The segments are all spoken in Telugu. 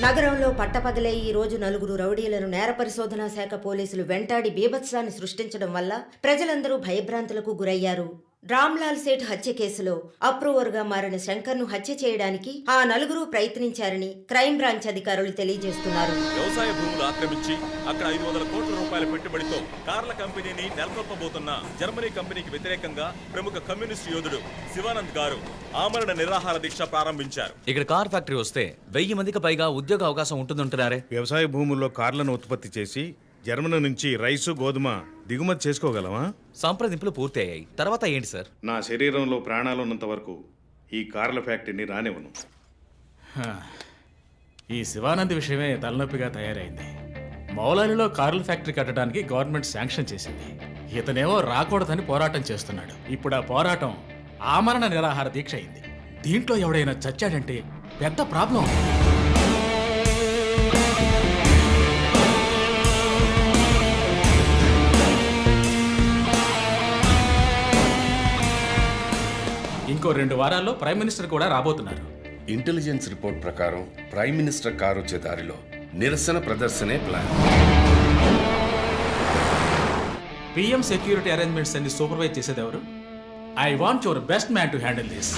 నగరంలో పట్టపగలే ఈ రోజు నలుగురు రౌడీలను నేర పరిశోధనా శాఖ పోలీసులు వెంటాడి బీభత్సాన్ని సృష్టించడం వల్ల ప్రజలందరూ భయభ్రాంతులకు గురయ్యారు. రామ్లాల్ సేఠ్ హత్య కేసులో అప్రూవర్గా మారిన శంకర్ను హత్య చేయడానికి ఆ నలుగురు ప్రయత్నించారని క్రైమ్ బ్రాంచ్ అధికారులు తెలియజేస్తున్నారు. వ్యవసాయ భూములు ఆక్రమించి అక్కడ 500 కోట్ల రూపాయల పెట్టుబడితో కార్ల కంపెనీని నెలకొల్పబోతున్న జర్మనీ కంపెనీకి వ్యతిరేకంగా ప్రముఖ కమ్యూనిస్ట్ యోధుడు శివానంద్ గారు ఆమరణ నిరాహార దీక్ష ప్రారంభించారు. ఇక్కడ కార్ ఫ్యాక్టరీ వస్తే 1000 మందికి పైగా ఉద్యోగ అవకాశం ఉంటుందంటున్నారే. వ్యవసాయ భూముల్లో కార్లను ఉత్పత్తి చేసి జర్మనీ నుంచి రైసు గోధుమ దిగుమతి చేసుకోగలమా? సంప్రదింపులు పూర్తయ్యాయి. తర్వాత ఏంటి సార్? నా శరీరంలో ప్రాణాలున్నంత వరకు ఈ కార్ల ఫ్యాక్టరీని రానివ్వను. ఈ శివానంద్ విషయమే తలనొప్పిగా తయారైంది. మౌలాలిలో కార్ల ఫ్యాక్టరీ కట్టడానికి గవర్నమెంట్ శాంక్షన్ చేసింది. ఇతనేమో రాకూడదని పోరాటం చేస్తున్నాడు. ఇప్పుడు ఆ పోరాటం ఆమరణ నిరాహార దీక్ష అయింది. దీంట్లో ఎవడైనా చచ్చాడంటే పెద్ద ప్రాబ్లం. ఇంకో 2 వారాల్లో ప్రైమ్ మినిస్టర్ కూడా రాబోతున్నారు. ఇంటెలిజెన్స్ రిపోర్ట్ ప్రకారం ప్రైమ్ మినిస్టర్ కారు వచ్చే దారిలో నిరసన ప్రదర్శనే ప్లాన్. పిఎం సెక్యూరిటీ అరేంజ్మెంట్స్ అన్ని సూపర్వైజ్ చేసేది ఎవరు? I want your best man to handle this.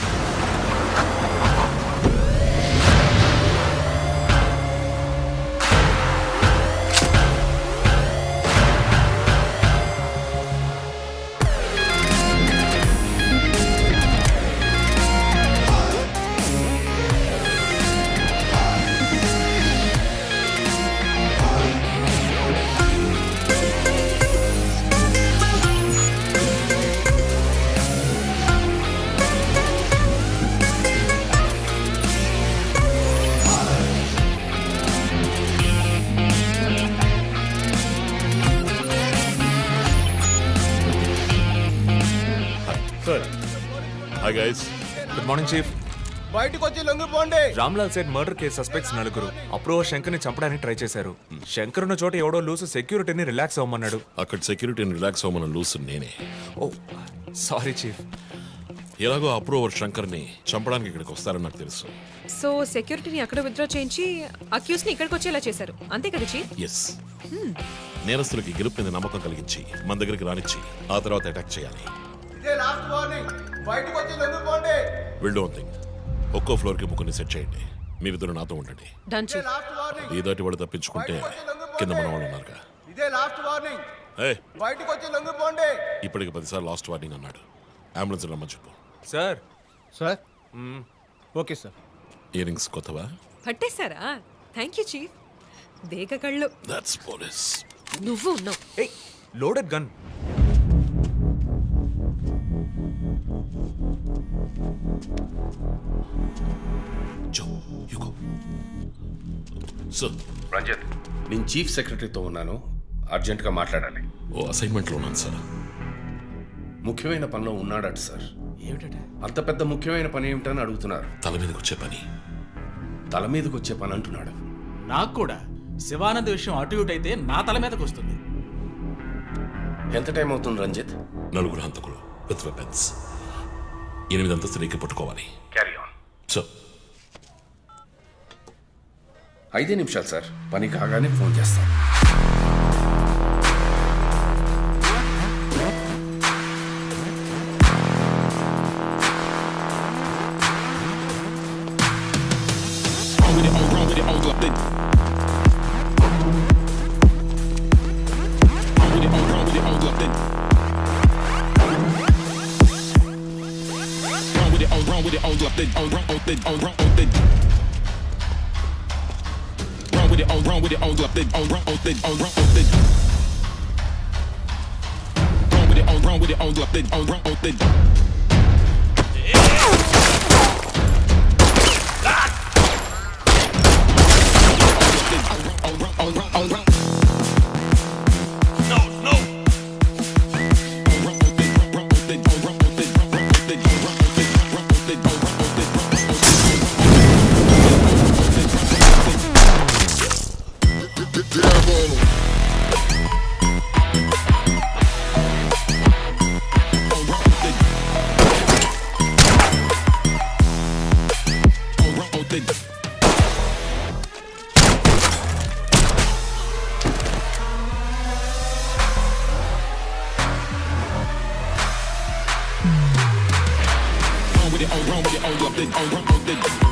Hi guys. Good morning chief. బయటకు వచ్చి లొంగిపోండి. Ramlal Seth murder case suspects 4 approver శంకర్ని చంపడానికి ట్రై చేశారు. శంకర్ ఉన్న చోట ఎవడో లూసు సెక్యూరిటీని రిలాక్స్ అవ్వమన్నాడు. అక్కడ సెక్యూరిటీని రిలాక్స్ అవ్వమని లూసు నేనే. ఓ సారీ చీఫ్. ఎలాగో అప్రూవర్ శంకర్ని చంపడానికి ఇక్కడికి వస్తారని నాకు తెలుసు. సో సెక్యూరిటీని అక్కడ విత్డ్రా చేయించి అక్యూస్ ని ఇక్కడికి వచ్చేలా చేశారు, అంతే కదా చీఫ్? ఎస్. నేరస్తులకి గెలుపు మీద నమ్మకం కలిగించి మన దగ్గరికి రానిచ్చి ఆ తర్వాత అటాక్ చేయాలి. ఇదే లాస్ట్ వార్నింగ్. బయటకు వచ్చి లొంగిపోండి. Will do one thing. ఒక్కో ఫ్లోర్ కి ముగ్గురిని సెట్ చేయండి. మీరిద్దరు నాతో ఉండండి. Done chief. Last warning. ఈ దాటి వాడు తప్పించుకుంటే కింద మన వాళ్ళు ఉన్నారుగా. ఇదే లాస్ట్ వార్నింగ్. బయటకు వచ్చి లొంగిపోండి. ఇప్పటికి 10 సార్లు లాస్ట్ వార్నింగ్ అన్నాడు. అంబులెన్స్ రమ్మని చెప్పు. Sir. Sir okay sir. Ear rings కొత్తవా? పట్టేశారా? Thank you chief. దేగ కళ్ళు. That's police. నువ్వు ఉన్నావు. ఏయ్ లోడెడ్ గన్. రంజిత్, నేను చీఫ్ సెక్రటరీతో ఉన్నాను. అర్జెంటుగా మాట్లాడాలి. ఓ అసైన్మెంట్లో ఉన్నాను సార్. ముఖ్యమైన పనిలో ఉన్నాడట సార్. ఏమిటట? అంత పెద్ద ముఖ్యమైన పని ఏమిటని అడుగుతున్నారు. తల మీదకి వచ్చే పని. తల మీదకి వచ్చే పని అంటున్నాడు. నాకు కూడా శివానంద్ విషయం అటు ఇటు అయితే నా తల మీదకి వస్తుంది. ఎంత టైం అవుతుంది రంజిత్? 4 హంతకులు విత్ వెపన్స్. 8 అంతస్తులు ఎక్కి పట్టుకోవాలి. Carry on. సో 5 నిమిషాలు సార్. పని కాగానే ఫోన్ చేస్తాను.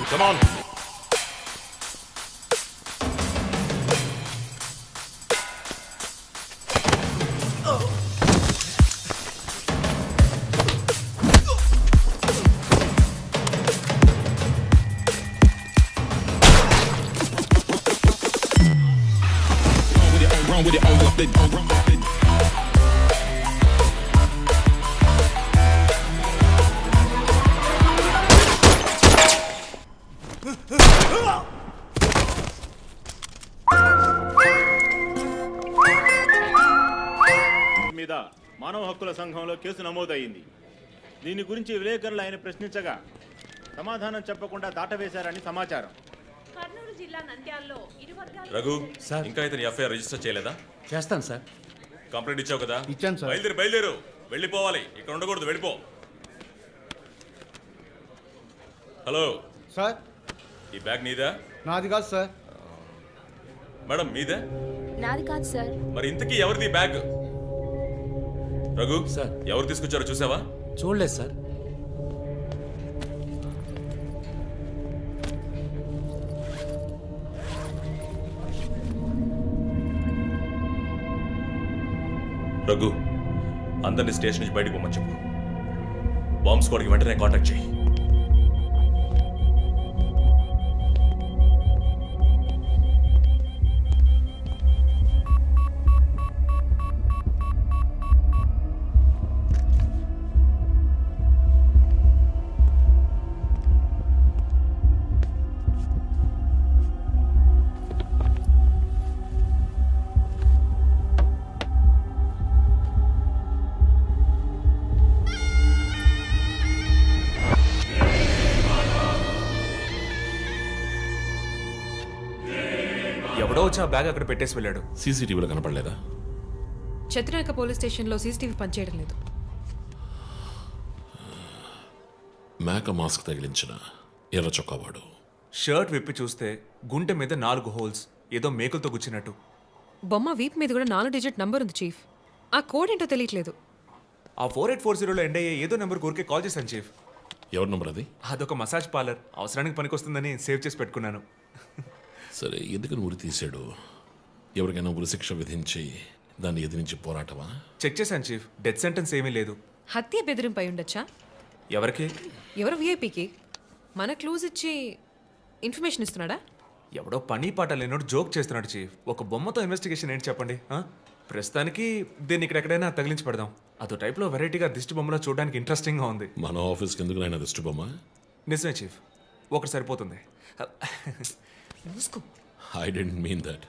Come on. మీద మానవ హక్కుల సంఘంలో కేసు నమోదయ్యింది. దీని గురించి విలేకరులు ఆయన ప్రశ్నించగా సమాధానం చెప్పకుండా దాటవేశారని సమాచారం. కర్నూలు జిల్లా నంద్యాలలో ఇరు వర్గాల రఘు ఇంకా ఇతని ఎఫ్ఐఆర్ రిజిస్టర్ చేయలేదా? చేస్తాను సార్. కంప్లైంట్ ఇచ్చావు కదా? ఇచ్చాను సార్. బయలుదేరు వెళ్ళిపోవాలి, ఇక్కడ ఉండకూడదు, వెళ్ళిపో. హలో సార్, ఈ బ్యాగ్ నీదా? నాది కాదు సార్. మేడం మీదే? నాది కాదు సార్. మరి ఇంతకీ ఎవరిది బ్యాగ్? రఘు సార్. ఎవరు తీసుకొచ్చారో చూసావా? చూడలేదు సార్. రఘు అందరినీ స్టేషన్ నుంచి బయటకు పోమని చెప్పు. బాంబ్ స్క్వాడ్కి వెంటనే కాంటాక్ట్ చేయి. ఎవడో వచ్చి ఆ బ్యాగ్ అక్కడ పెట్టేసి వెళ్ళాడు. సీసీటీవీలో కనపడలేదా? చత్రనాయక పోలీస్ స్టేషన్లో సీసీటీవీ పనిచేయడం లేదు. మేక మాస్క్ తగిలించిన ఎర్ర చొక్కావాడు. షర్ట్ విప్పి చూస్తే గుంటె మీద 4 హోల్స్, ఏదో మేకులతో గుచ్చినట్టు. బొమ్మ వీప్ మీద కూడా 4 డిజిట్ నంబర్ ఉంది చీఫ్. ఆ కోడ్ ఏంటో తెలియట్లేదు. ఆ 4840లో ఎండ్ అయ్యే ఏదో నెంబర్ ఊరికే కాల్ చేశాను చీఫ్. ఎవరి నంబర్ అది? అదొక మసాజ్ పార్లర్, అవసరానికి పనికొస్తుందని సేవ్ చేసి పెట్టుకున్నాను. సరే, ఎందుకని ఉరి తీశాడు? ఎవరికైనా ఉరి శిక్ష విధించి దాన్ని ఎదిరించి పోరాటమా? చెక్ చేశాను చీఫ్, డెత్ సెంటెన్స్ ఏమీ లేదు. హత్య బెదిరింపై ఉండొచ్చా? ఎవరికి? ఎవరు విఐపికి? మన క్లూజ్ ఇచ్చి ఇన్ఫర్మేషన్ ఇస్తున్నాడా? ఎవడో పని పాట లేనోడు జోక్ చేస్తున్నాడు చీఫ్. ఒక బొమ్మతో ఇన్వెస్టిగేషన్ ఏంటి చెప్పండి? ప్రస్తుతానికి దీన్ని ఇక్కడ ఎక్కడైనా తగిలించి పెడదాం. అదో టైప్లో వెరైటీగా దిష్టి బొమ్మలో చూడడానికి ఇంట్రెస్టింగ్గా ఉంది. మన ఆఫీస్కి ఎందుకు నాయన దిష్టి బొమ్మ? నిజమే చీఫ్, ఒకటి సరిపోతుంది. మూసుకో. I didn't mean that.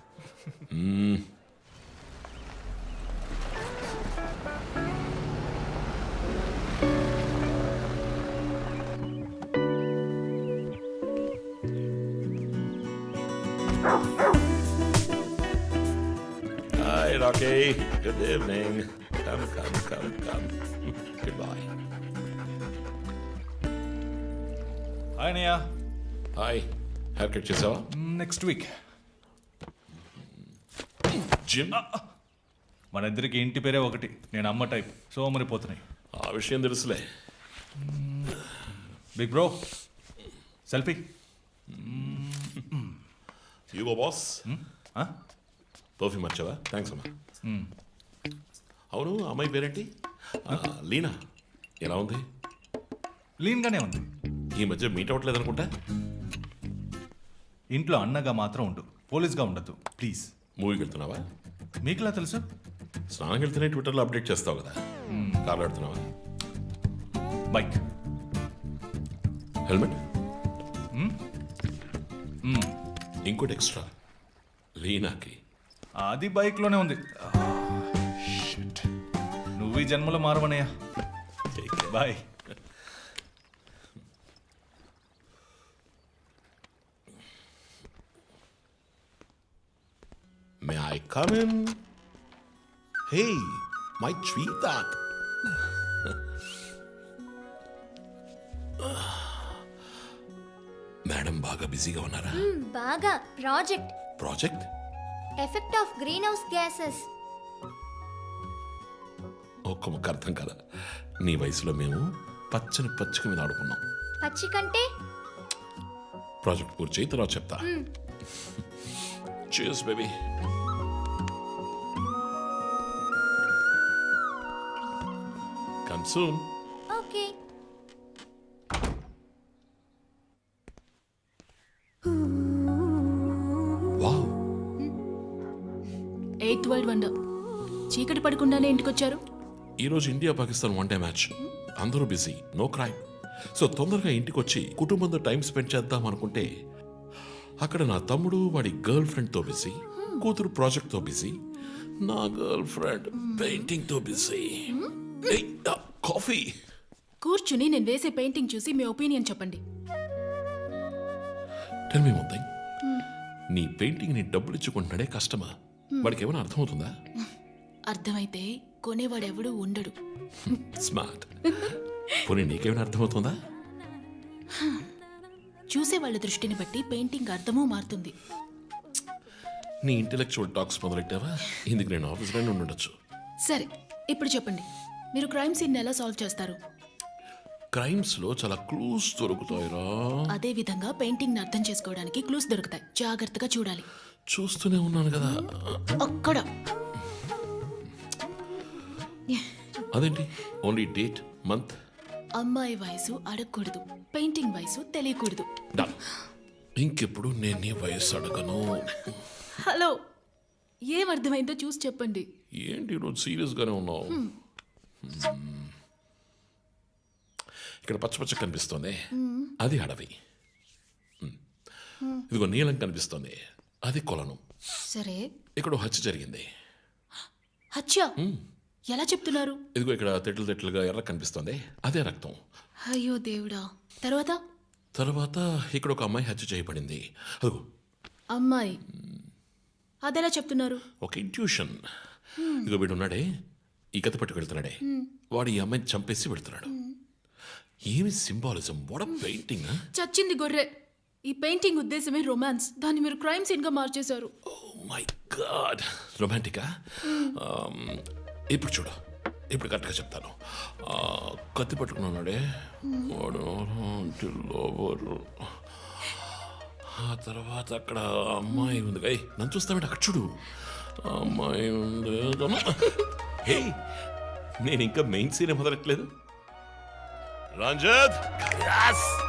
Hi, Rocky. Good evening. Come. Goodbye. Hi అన్నయ్య. Hi. Hair cut చేసావా? Next week. జిమ్? మన ఇద్దరికి ఇంటి పేరే ఒకటి. నేను అమ్మ టైప్, సోమరిపోతున్నాయి. ఆ విషయం తెలుసులే. Big bro, selfie. ఇగో బాస్. పర్ఫ్యూమ్ వచ్చావా? థ్యాంక్స్ అమ్మా. అవును, అమ్మాయి పేరేంటి? లీనా. ఎలా ఉంది? లీన్గానే ఉంది. ఈ మధ్య మీట్ అవ్వట్లేదు అనుకుంటా. ఇంట్లో అన్నగా మాత్రం ఉండు, పోలీస్గా ఉండద్దు ప్లీజ్. మూవీకి వెళ్తున్నావా? మీకులా తెలుసు? స్నానం వెళ్తేనే ట్విట్టర్లో అప్డేట్ చేస్తావు కదా. కార్లో వెళ్తున్నావా? బైక్. హెల్మెట్? ఇంకోటి ఎక్స్ట్రా లీనాకి. అది బైక్లోనే ఉంది. నువ్వు ఈ జన్మలో మారవనయ్యా. Bye. May I come in? Hey, my sweetheart. Madam బాగా బిజీగా ఉన్నారా? బాగా. Project? Effect of greenhouse gases. ఒక్క ముక్క అర్థం కదా. నీ వయసులో మేము పచ్చని పచ్చిక మీద ఆడుకున్నాం. పచ్చికంటే ప్రాజెక్ట్ పూర్తి చేయి తర్వాత చెప్తా. Cheers, baby. Come soon. Okay. Wow. Eighth world wonder. చీకటి పడకుండానే ఇంటికొచ్చారు. ఈరోజు India Pakistan one day match. అందరూ బిజీ, నో క్రైమ్. సో తొందరగా ఇంటికి వచ్చి కుటుంబంతో టైం స్పెండ్ చేద్దాం అనుకుంటే అక్కడ నా తమ్ముడు వాడి గర్ల్ ఫ్రెండ్తో బిజీ, కూతురు ప్రాజెక్ట్తో బిజీ, నా గర్ల్ ఫ్రెండ్ పెయింటింగ్తో బిజీ. కాఫీ. కూర్చుని నేను వేసే పెయింటింగ్ చూసి మీ ఒపీనియన్ చెప్పండి. Tell me one thing. నీ పెయింటింగ్ ని డబ్బులు ఇచ్చుకుంటున్నాడే కస్టమర్, వాడికి ఏమైనా అర్థమవుతుందా? అర్థమైతే కొనేవాడెవడూ ఉండడు. స్మార్ట్. పోనీ నీకేమైనా అర్థమవుతుందా? చూసే వాళ్ళ దృష్టిని బట్టి పెయింటింగ్ అర్థమూ మారుతుంది. నీ ఇంటెలెక్చువల్ టాక్స్ మొదలెట్టావా? ఇందుకు నేను ఆఫీస్లోనే ఉండొచ్చు. సరే, ఇప్పుడు చెప్పండి, మీరు క్రైమ్ సీన్ ఎలా సాల్వ్ చేస్తారు? క్రైమ్స్ లో చాలా క్లూస్ దొరుకుతాయిరా. అదే విధంగా పెయింటింగ్ ని అర్థం చేసుకోవడానికి క్లూస్ దొరుకుతాయి. జాగ్రత్తగా చూడాలి. చూస్తూనే ఉన్నాను కదా. అక్కడ అదేంటి ఓన్లీ డేట్ మంత్? అమ్మాయి వయసు అడగకూడదు, పెయింటింగ్ వయసు తెలియకూడదు. ఇంకెప్పుడు నేను నీ వయస్సు అడగను. హలో, ఏం అర్థమైందో చూసి చెప్పండి. ఏంటి ఈరోజు సీరియస్ గానే ఉన్నావు? ఇక్కడ పచ్చ పచ్చ కనిపిస్తోంది, అది అడవి. ఇదిగో నీలం కనిపిస్తోంది, అది కొలను. సరే, ఇక్కడ హత్య జరిగింది. హత్య ఎలా చెప్తున్నారు? ఇదిగో ఇక్కడ తెట్లు తెట్లుగా ఎర్ర కనిపిస్తోంది, అదే రక్తం. అయ్యో దేవుడా. తర్వాత తర్వాత ఇక్కడ ఒక అమ్మాయి హత్య చేయబడింది. అదిగో అమ్మాయి, అదెలా చెప్తున్నారు? ఒక ఇంట్యూషన్. ఇదిగో వీడు ఉన్నాడే, ఈ కథ పట్టుకు వెళ్తున్నాడే, వాడు ఈ అమ్మాయిని చంపేసి వెళ్తున్నాడు. ఏమి సింబాలిజం, వాట్ అ పెయింటింగ్. చచ్చింది గొర్రె. ఈ పెయింటింగ్ ఉద్దేశమే రొమాన్స్, దాన్ని మీరు క్రైమ్ సీన్ గా మార్చేశారు. ఓ మై గాడ్, రొమాంటికా? ఇప్పుడు చూడు, ఇప్పుడు కరెక్ట్గా చెప్తాను. కత్తి పట్టుకున్నాడే వాడు లోవరు. ఆ తర్వాత అక్కడ అమ్మాయి ఉంది. నన్ను చూస్తామంటే అక్కడ చూడు, అమ్మాయి ఉంది. హే, నేను ఇంకా మెయిన్ సీన్ మొదలట్లేదు. రంజిత్.